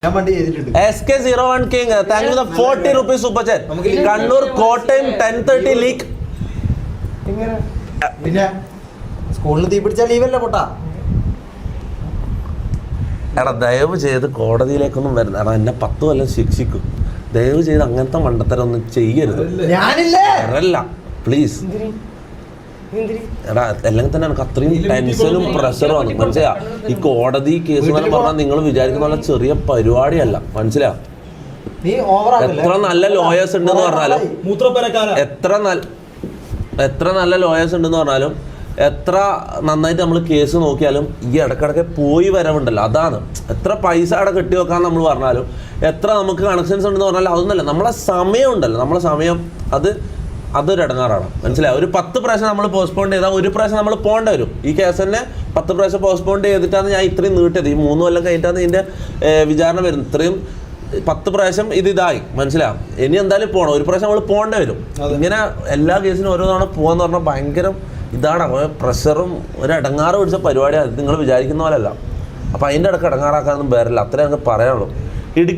SK01 King, thank you for the 40 rupees super chat. Kannur Kottayam 10:30 leak. പിന്നെ സ്കൂളിൽ തീ പിടിച്ചാൽ ലീവല്ലേ പൊട്ടാ. എടാ ദയവ് ചെയ്ത് കോടതിയിലേക്കൊന്നും വരുന്ന എടാ എന്നെ 10 കൊല്ലം ശിക്ഷിക്കും. ദയവ് ചെയ്ത് അങ്ങനത്തെ മണ്ടത്തരം ഒന്നും ചെയ്യരുത്. ഞാനില്ല പ്ലീസ്. എടാ അല്ലെങ്കിൽ തന്നെ എനിക്ക് അത്രയും ടെൻഷനും പ്രഷറും ആണ്. മനസ്സിലാ ഈ കോടതി കേസ് എന്ന് പറഞ്ഞാൽ നിങ്ങൾ വിചാരിക്കുന്ന പോലെ ചെറിയ പരിപാടിയല്ല. മനസ്സിലാ എത്ര നല്ല ലോയേഴ്സ് ഉണ്ടെന്ന് പറഞ്ഞാലും എത്ര നല്ല ലോയേഴ്സ് ഉണ്ടെന്ന് പറഞ്ഞാലും എത്ര നന്നായിട്ട് നമ്മൾ കേസ് നോക്കിയാലും ഈ ഇടക്കിടക്ക് പോയി വരവുണ്ടല്ലോ. അതാണ് എത്ര പൈസ അവിടെ കെട്ടി വെക്കാന്ന് നമ്മൾ പറഞ്ഞാലും എത്ര നമുക്ക് കണക്ഷൻസ് ഉണ്ടെന്ന് പറഞ്ഞാലും അതൊന്നല്ല. നമ്മളെ സമയം ഉണ്ടല്ലോ, നമ്മളെ സമയം അതൊരു ഇടങ്ങാറാണ്. മനസ്സിലായി. ഒരു 10 പ്രാവശ്യം നമ്മൾ പോസ്റ്റ്പോൺ ചെയ്താൽ ഒരു പ്രാവശ്യം നമ്മൾ പോകേണ്ടി വരും. ഈ കേസ് തന്നെ 10 പ്രാവശ്യം പോസ്റ്റ്പോൺ ചെയ്തിട്ടാണ് ഞാൻ ഇത്രയും നീട്ടിയത്. ഈ 3 കൊല്ലം കഴിഞ്ഞിട്ടാണ് ഇതിൻ്റെ വിചാരണ വരുന്നത്. ഇത്രയും 10 പ്രാവശ്യം ഇതായി. മനസ്സിലാവും. ഇനി എന്തായാലും പോകണം. ഒരു പ്രാവശ്യം നമ്മൾ പോകേണ്ടി വരും. ഇങ്ങനെ എല്ലാ കേസിനും ഓരോ തവണ പോകാന്ന് പറഞ്ഞാൽ ഭയങ്കര ഇതാണ്. പ്രഷറും ഒരു ഇടങ്ങാറ് പിടിച്ച പരിപാടിയാണ്. നിങ്ങൾ വിചാരിക്കുന്ന പോലെയല്ല. അപ്പം അതിൻ്റെ ഇടയ്ക്ക് ഇടങ്ങാറാക്കാനൊന്നും വരില്ല. അത്രേ ഞങ്ങൾക്ക് പറയാനുള്ളൂ.